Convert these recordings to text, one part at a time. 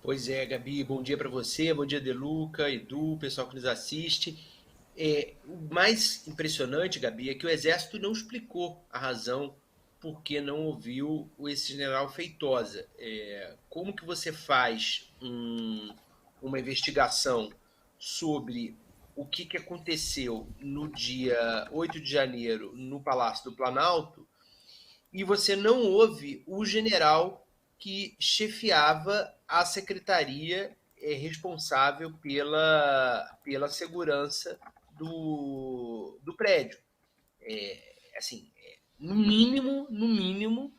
Pois é, Gabi, bom dia para você, bom dia, Deluca, Edu, pessoal que nos assiste. O mais impressionante, Gabi, é que o Exército não explicou a razão por que não ouviu esse general Feitosa. Como que você faz uma investigação sobre o que aconteceu no dia 8 de janeiro no Palácio do Planalto e você não ouve o general que chefiava a secretaria responsável pela segurança do prédio. Assim, no mínimo,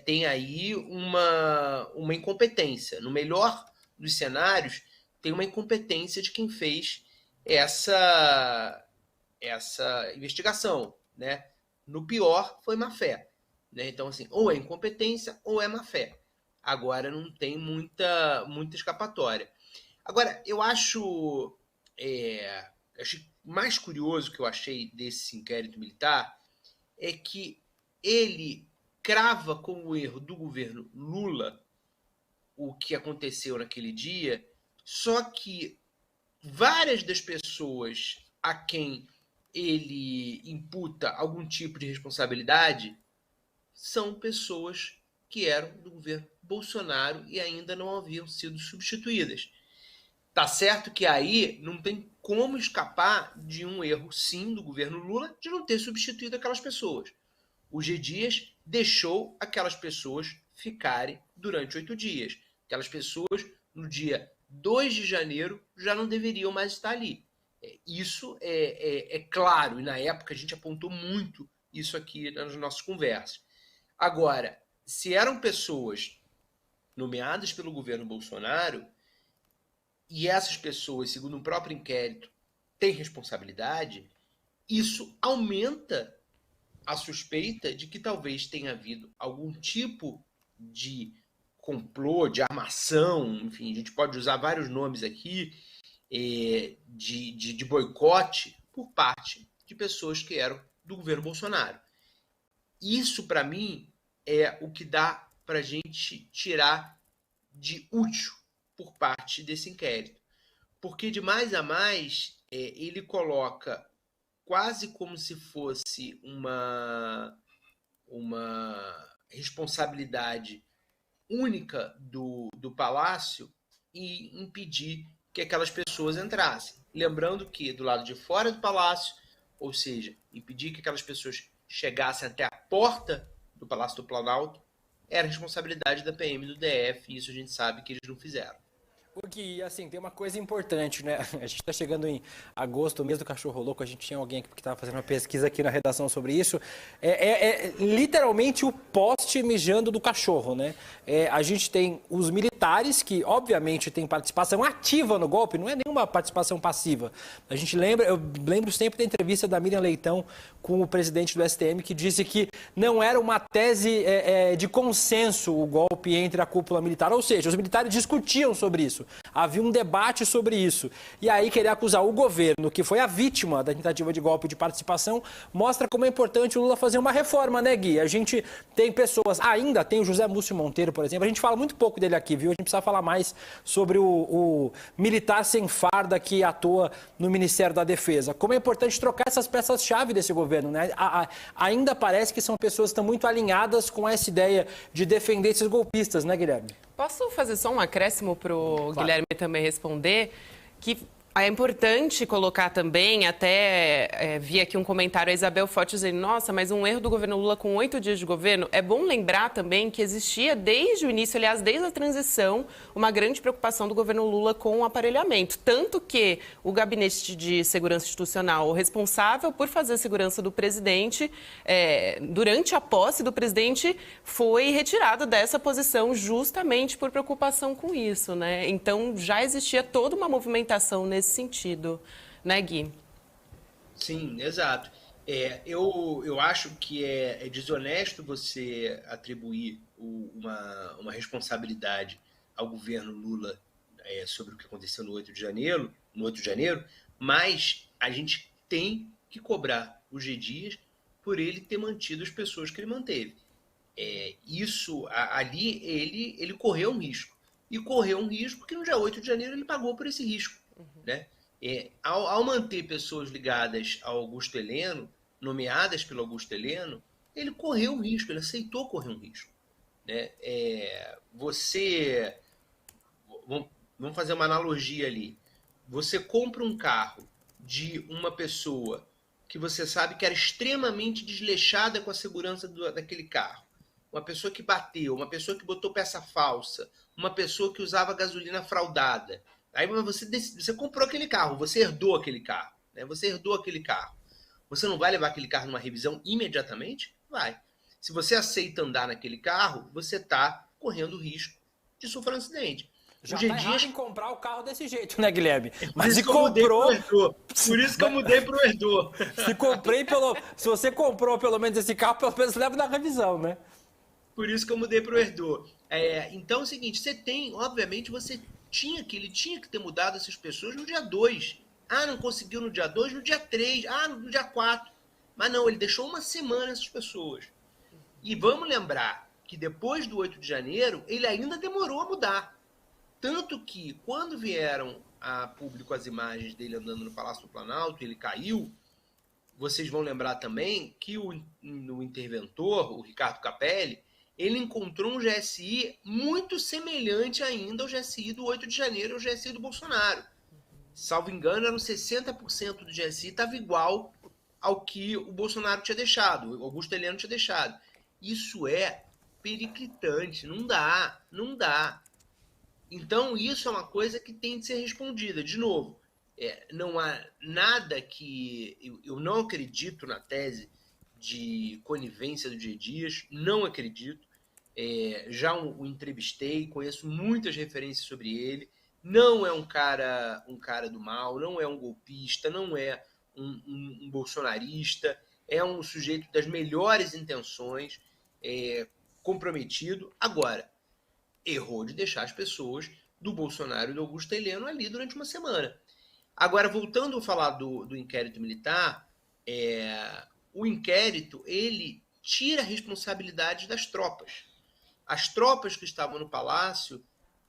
tem aí uma incompetência. No melhor dos cenários, tem uma incompetência de quem fez essa, essa investigação, né? No pior, foi má fé. Né? Então, assim, ou é incompetência ou é má fé. Agora não tem muita escapatória. Agora, achei mais curioso que eu achei desse inquérito militar é que ele crava como erro do governo Lula o que aconteceu naquele dia, só que várias das pessoas a quem ele imputa algum tipo de responsabilidade são pessoas que eram do governo Bolsonaro e ainda não haviam sido substituídas. Tá certo que aí não tem como escapar de um erro, sim, do governo Lula de não ter substituído aquelas pessoas. O G. Dias deixou aquelas pessoas ficarem durante 8 dias. Aquelas pessoas, no dia 2 de janeiro, já não deveriam mais estar ali. Isso é claro, e na época a gente apontou muito isso aqui nas nossas conversas. Agora, se eram pessoas nomeadas pelo governo Bolsonaro, e essas pessoas, segundo um próprio inquérito, têm responsabilidade, isso aumenta a suspeita de que talvez tenha havido algum tipo de complô, de armação, enfim, a gente pode usar vários nomes aqui, de boicote por parte de pessoas que eram do governo Bolsonaro. Isso, para mim, é o que dá para a gente tirar de útil por parte desse inquérito. Porque de mais a mais, ele coloca quase como se fosse uma responsabilidade única do palácio e impedir que aquelas pessoas entrassem. Lembrando que do lado de fora do palácio, ou seja, impedir que aquelas pessoas chegassem até a porta do Palácio do Planalto, era responsabilidade da PM do DF, e isso a gente sabe que eles não fizeram. O Gui, assim, tem uma coisa importante, né? A gente está chegando em agosto, mês do cachorro louco. A gente tinha alguém que estava fazendo uma pesquisa aqui na redação sobre isso. É literalmente o poste mijando do cachorro, né? A gente tem os militares que, obviamente, têm participação ativa no golpe, não é nenhuma participação passiva. Eu lembro sempre da entrevista da Miriam Leitão com o presidente do STM, que disse que não era uma tese de consenso o golpe entre a cúpula militar, ou seja, os militares discutiam sobre isso. Havia um debate sobre isso. E aí querer acusar o governo, que foi a vítima da tentativa de golpe de participação, mostra como é importante o Lula fazer uma reforma, né, Gui? A gente tem pessoas, ainda tem o José Múcio Monteiro, por exemplo, a gente fala muito pouco dele aqui, viu? A gente precisa falar mais sobre o militar sem farda que atua no Ministério da Defesa. Como é importante trocar essas peças-chave desse governo, né? Ainda parece que são pessoas que estão muito alinhadas com essa ideia de defender esses golpistas, né, Guilherme? Posso fazer só um acréscimo para o Claro. Guilherme também responder? Que é importante colocar também, até vi aqui um comentário, a Isabel Forte dizendo, nossa, mas um erro do governo Lula com 8 dias de governo. É bom lembrar também que existia desde o início, aliás, desde a transição, uma grande preocupação do governo Lula com o aparelhamento. Tanto que o Gabinete de Segurança Institucional, o responsável por fazer a segurança do presidente, durante a posse do presidente, foi retirado dessa posição justamente por preocupação com isso, né? Então, já existia toda uma movimentação nesse sentido, né, Gui? Sim, exato. Eu acho que é desonesto você atribuir uma responsabilidade ao governo Lula sobre o que aconteceu no 8 de janeiro, mas a gente tem que cobrar o G. Dias por ele ter mantido as pessoas que ele manteve. Ali ele correu um risco. e correu um risco que no dia 8 de janeiro ele pagou por esse risco. Né? Ao manter pessoas ligadas ao Augusto Heleno, nomeadas pelo Augusto Heleno, ele correu um risco, ele aceitou correr um risco. Né? Vamos fazer uma analogia ali. Você compra um carro de uma pessoa que você sabe que era extremamente desleixada com a segurança daquele carro. Uma pessoa que bateu, uma pessoa que botou peça falsa, uma pessoa que usava gasolina fraudada. Aí você comprou aquele carro, você herdou aquele carro. Né? Você herdou aquele carro. Você não vai levar aquele carro numa revisão imediatamente? Vai. Se você aceita andar naquele carro, você está correndo o risco de sofrer um acidente. Já tá errado em comprar o carro desse jeito, né, Guilherme? Mas se comprou... Por isso que eu mudei pro herdor. Se você comprou pelo menos esse carro, pelo menos leva na revisão, né? Por isso que eu mudei pro herdor. Então é o seguinte, obviamente, ele tinha que ter mudado essas pessoas no dia 2. Ah, não conseguiu no dia 2, no dia 3, no dia 4. Mas não, ele deixou uma semana essas pessoas. E vamos lembrar que depois do 8 de janeiro, ele ainda demorou a mudar. Tanto que, quando vieram a público as imagens dele andando no Palácio do Planalto, ele caiu, vocês vão lembrar também que o interventor, o Ricardo Capelli, ele encontrou um GSI muito semelhante ainda ao GSI do 8 de janeiro, ao GSI do Bolsonaro. Salvo engano, eram 60% do GSI estava igual ao que o Bolsonaro tinha deixado, o Augusto Heleno tinha deixado. Isso é periclitante, não dá. Então, isso é uma coisa que tem de ser respondida. De novo, não há nada que... Eu não acredito na tese de conivência do G. Dias, não acredito. Já o entrevistei, conheço muitas referências sobre ele. Não é um cara do mal, não é um golpista, não é um bolsonarista. É um sujeito das melhores intenções, comprometido. Agora, errou de deixar as pessoas do Bolsonaro e do Augusto Heleno ali durante uma semana. Agora, voltando a falar do inquérito militar, o inquérito, ele tira a responsabilidade das tropas. As tropas que estavam no Palácio,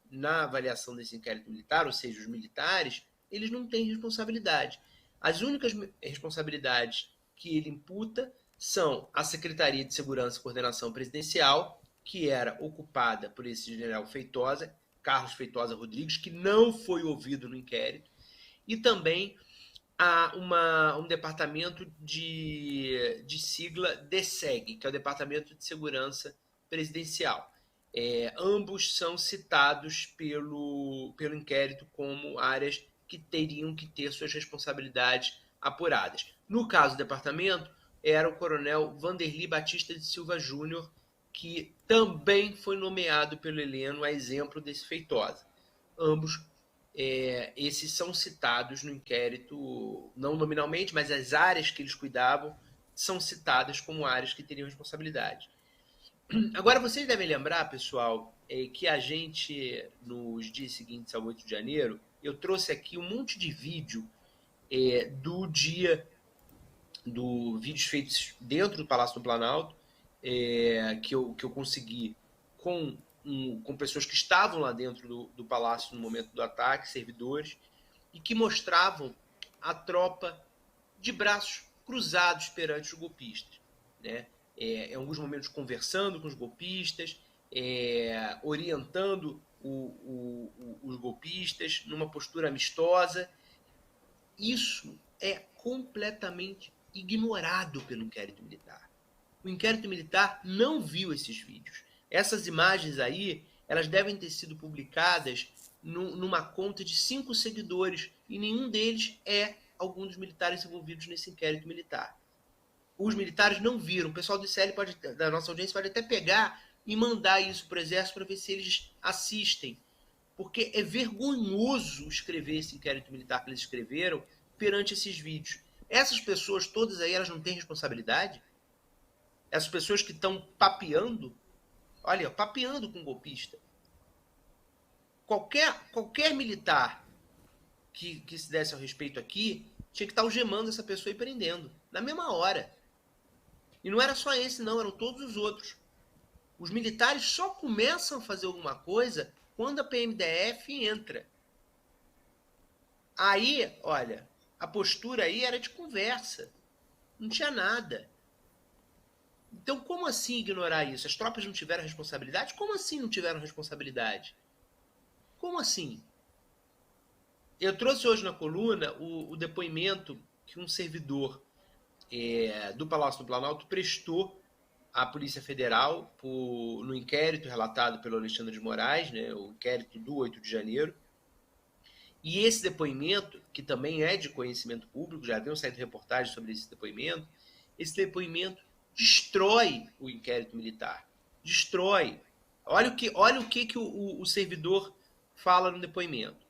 na avaliação desse inquérito militar, ou seja, os militares, eles não têm responsabilidade. As únicas responsabilidades que ele imputa são a Secretaria de Segurança e Coordenação Presidencial, que era ocupada por esse general Feitosa, Carlos Feitosa Rodrigues, que não foi ouvido no inquérito, e também um departamento de sigla DSEG, que é o Departamento de Segurança Presidencial. Ambos são citados pelo inquérito como áreas que teriam que ter suas responsabilidades apuradas. No caso do departamento, era o coronel Vanderly Batista de Silva Júnior, que também foi nomeado pelo Heleno a exemplo desse Feitosa. Ambos, esses são citados no inquérito, não nominalmente, mas as áreas que eles cuidavam são citadas como áreas que teriam responsabilidade. Agora, vocês devem lembrar, pessoal, que a gente, nos dias seguintes ao 8 de janeiro, eu trouxe aqui um monte de vídeo do vídeos feitos dentro do Palácio do Planalto, que eu consegui com pessoas que estavam lá dentro do palácio no momento do ataque, servidores, e que mostravam a tropa de braços cruzados perante os golpistas, né? Em alguns momentos conversando com os golpistas, orientando os golpistas numa postura amistosa. Isso é completamente ignorado pelo inquérito militar. O inquérito militar não viu esses vídeos. Essas imagens aí, elas devem ter sido publicadas numa conta de 5 seguidores, e nenhum deles é algum dos militares envolvidos nesse inquérito militar. Os militares não viram. O pessoal do ICL da nossa audiência pode até pegar e mandar isso para o Exército para ver se eles assistem. Porque é vergonhoso escrever esse inquérito militar que eles escreveram perante esses vídeos. Essas pessoas todas aí, elas não têm responsabilidade? Essas pessoas que estão papeando, olha, papeando com golpista. Qualquer militar que se desse ao respeito aqui, tinha que estar algemando essa pessoa e prendendo, na mesma hora. E não era só esse, não, eram todos os outros. Os militares só começam a fazer alguma coisa quando a PMDF entra. Aí, olha, a postura aí era de conversa. Não tinha nada. Então, como assim ignorar isso? As tropas não tiveram responsabilidade? Como assim não tiveram responsabilidade? Como assim? Eu trouxe hoje na coluna o depoimento que um servidor do Palácio do Planalto prestou à Polícia Federal no inquérito relatado pelo Alexandre de Moraes, né, o inquérito do 8 de janeiro. E esse depoimento, que também é de conhecimento público, já haviam saído reportagens sobre esse depoimento destrói o inquérito militar. Destrói. Olha o que o servidor fala no depoimento.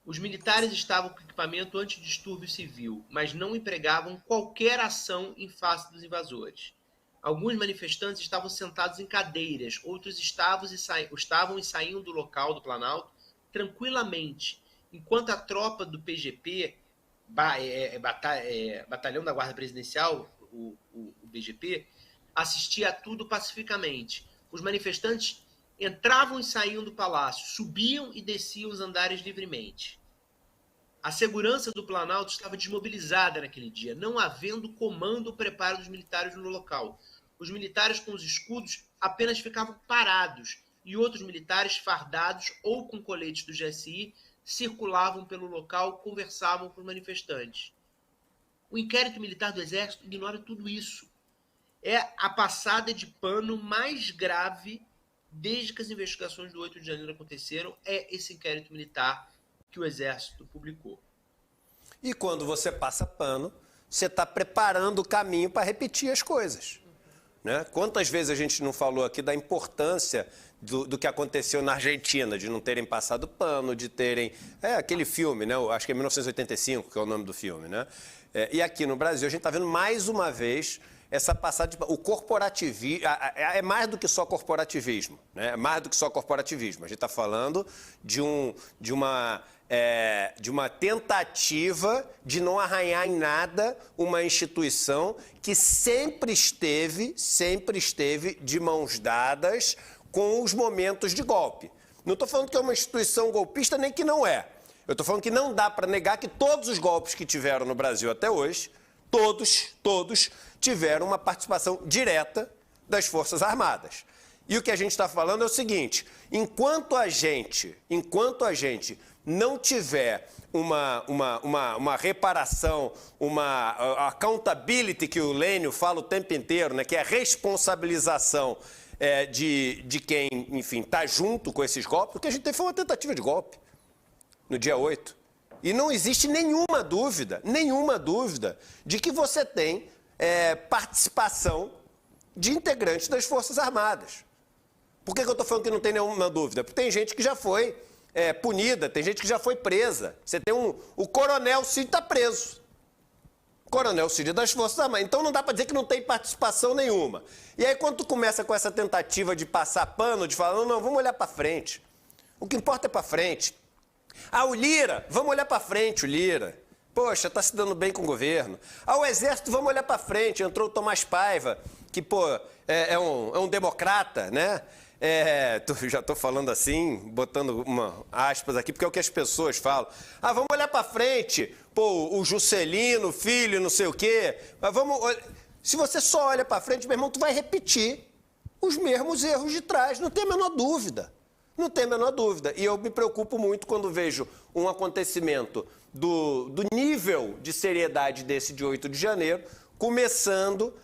Os militares estavam com equipamento antidistúrbio civil, mas não empregavam qualquer ação em face dos invasores. Alguns manifestantes estavam sentados em cadeiras, outros estavam e saíam do local do Planalto tranquilamente, enquanto a tropa do PGP, Batalhão da Guarda Presidencial, o BGP, assistia a tudo pacificamente. Os manifestantes entravam e saíam do palácio, subiam e desciam os andares livremente. A segurança do Planalto estava desmobilizada naquele dia, não havendo comando ou preparo dos militares no local. Os militares com os escudos apenas ficavam parados e outros militares fardados ou com coletes do GSI circulavam pelo local, conversavam com os manifestantes. O inquérito militar do Exército ignora tudo isso. É a passada de pano mais grave desde que as investigações do 8 de janeiro aconteceram, é esse inquérito militar que o Exército publicou. E quando você passa pano, você está preparando o caminho para repetir as coisas. Né? Quantas vezes a gente não falou aqui da importância do que aconteceu na Argentina, de não terem passado pano, de terem... aquele filme, né? Acho que é 1985, que é o nome do filme. Né? E aqui no Brasil, a gente está vendo mais uma vez essa passada de... O corporativismo... É mais do que só corporativismo. Né? É mais do que só corporativismo. A gente está falando de uma tentativa de não arranhar em nada uma instituição que sempre esteve de mãos dadas com os momentos de golpe. Não estou falando que é uma instituição golpista, nem que não é. Eu estou falando que não dá para negar que todos os golpes que tiveram no Brasil até hoje, todos tiveram uma participação direta das Forças Armadas. E o que a gente está falando é o seguinte, enquanto a gente não tiver uma reparação, uma accountability, que o Lênio fala o tempo inteiro, né, que é a responsabilização de quem, enfim, está junto com esses golpes, porque a gente teve uma tentativa de golpe no dia 8. E não existe nenhuma dúvida de que você tem participação de integrantes das Forças Armadas. Por que eu estou falando que não tem nenhuma dúvida? Porque tem gente que já foi punida, tem gente que já foi presa. Você tem o Coronel Cid está preso. Coronel Cid das Forças Armadas. Então não dá para dizer que não tem participação nenhuma. E aí quando tu começa com essa tentativa de passar pano, de falar, não, vamos olhar para frente. O que importa é para frente. O Lira, vamos olhar para frente, o Lira. Poxa, está se dando bem com o governo. O Exército, vamos olhar para frente. Entrou o Tomás Paiva, que, é um democrata, né? Já estou falando assim, botando aspas aqui, porque é o que as pessoas falam. Vamos olhar para frente, o Juscelino, filho, não sei o quê. Mas se você só olha para frente, meu irmão, tu vai repetir os mesmos erros de trás, não tem a menor dúvida. Não tem a menor dúvida. E eu me preocupo muito quando vejo um acontecimento do nível de seriedade desse de 8 de janeiro, começando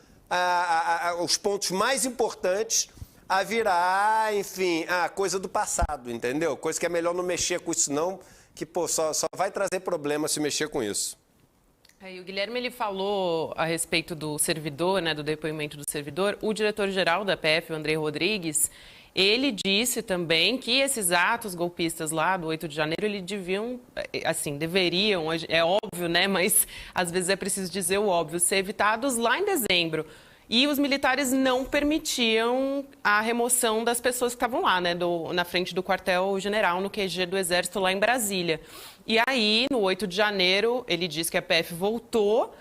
os pontos mais importantes a virar, enfim, a coisa do passado, entendeu? Coisa que é melhor não mexer com isso não, que só vai trazer problema se mexer com isso. E o Guilherme, ele falou a respeito do servidor, né, do depoimento do servidor. O diretor-geral da PF, o André Rodrigues, ele disse também que esses atos golpistas lá do 8 de janeiro, eles deveriam, é óbvio, né, mas às vezes é preciso dizer o óbvio, ser evitados lá em dezembro. E os militares não permitiam a remoção das pessoas que estavam lá, né, na frente do quartel-general, no QG do Exército, lá em Brasília. E aí, no 8 de janeiro, ele disse que a PF voltou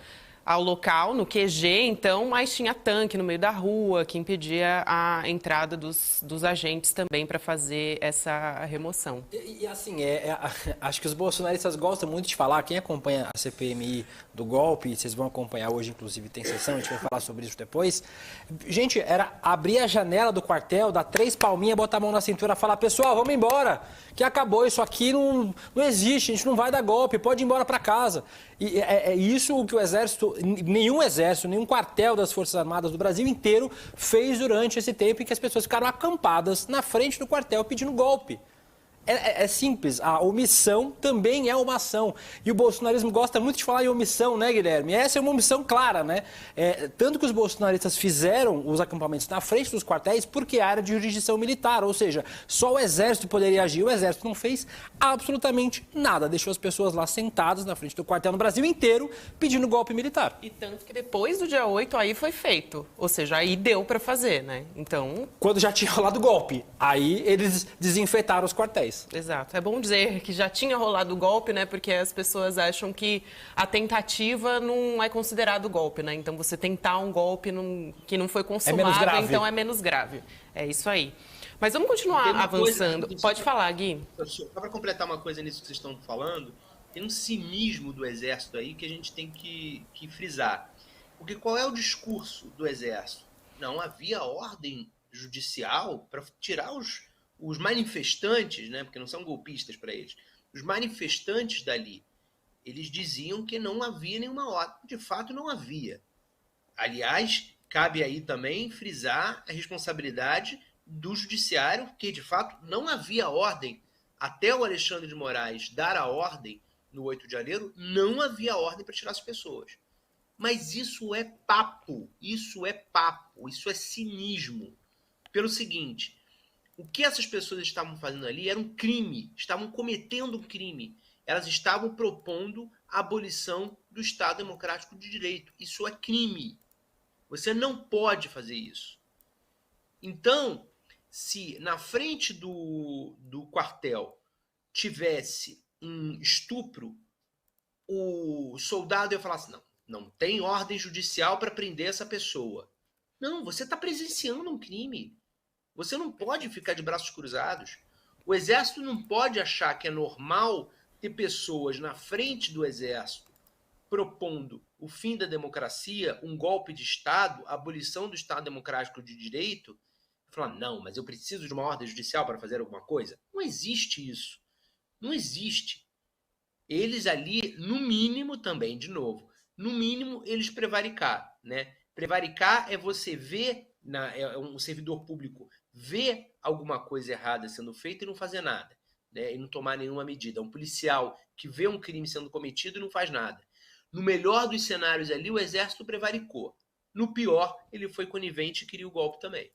ao local, no QG, então, mas tinha tanque no meio da rua que impedia a entrada dos agentes também para fazer essa remoção. E assim, acho que os bolsonaristas gostam muito de falar, quem acompanha a CPMI do golpe, vocês vão acompanhar hoje, inclusive tem sessão, a gente vai falar sobre isso depois. Gente, era abrir a janela do quartel, dar 3 palminhas, botar a mão na cintura, falar, pessoal, vamos embora, que acabou, isso aqui não existe, a gente não vai dar golpe, pode ir embora para casa. E é isso o que o exército, nenhum quartel das Forças Armadas do Brasil inteiro fez durante esse tempo em que as pessoas ficaram acampadas na frente do quartel pedindo golpe. É simples, a omissão também é uma ação. E o bolsonarismo gosta muito de falar em omissão, né, Guilherme? Essa é uma omissão clara, né? Tanto que os bolsonaristas fizeram os acampamentos na frente dos quartéis porque era de jurisdição militar, ou seja, só o exército poderia agir. O exército não fez absolutamente nada, deixou as pessoas lá sentadas na frente do quartel no Brasil inteiro pedindo golpe militar. E tanto que depois do dia 8 aí foi feito, ou seja, aí deu para fazer, né? Então... Quando já tinha rolado o golpe, aí eles desinfetaram os quartéis. Exato. É bom dizer que já tinha rolado o golpe, né? Porque as pessoas acham que a tentativa não é considerado golpe, né? Então, você tentar um golpe que não foi consumado, então é menos grave. É isso aí. Mas vamos continuar avançando. Pode falar, Gui. Só para completar uma coisa nisso que vocês estão falando, tem um cinismo do Exército aí que a gente tem que frisar. Porque qual é o discurso do Exército? Não havia ordem judicial para tirar os manifestantes, né, porque não são golpistas para eles, os manifestantes dali, eles diziam que não havia nenhuma ordem. De fato, não havia. Aliás, cabe aí também frisar a responsabilidade do judiciário, que de fato não havia ordem. Até o Alexandre de Moraes dar a ordem no 8 de janeiro, não havia ordem para tirar as pessoas. Mas isso é papo, isso é cinismo. Pelo seguinte... O que essas pessoas estavam fazendo ali era um crime, estavam cometendo um crime. Elas estavam propondo a abolição do Estado Democrático de Direito. Isso é crime. Você não pode fazer isso. Então, se na frente do quartel tivesse um estupro, o soldado ia falar assim, não tem ordem judicial para prender essa pessoa. Não, você está presenciando um crime. Você não pode ficar de braços cruzados. O Exército não pode achar que é normal ter pessoas na frente do Exército propondo o fim da democracia, um golpe de Estado, a abolição do Estado Democrático de Direito, e falar, não, mas eu preciso de uma ordem judicial para fazer alguma coisa. Não existe isso. Não existe. Eles ali, no mínimo também, de novo, no mínimo eles prevaricaram, né? Prevaricar é você ver, é um servidor público ver alguma coisa errada sendo feita e não fazer nada, né? E não tomar nenhuma medida. Um policial que vê um crime sendo cometido e não faz nada. No melhor dos cenários ali, o Exército prevaricou. No pior, ele foi conivente e queria o golpe também.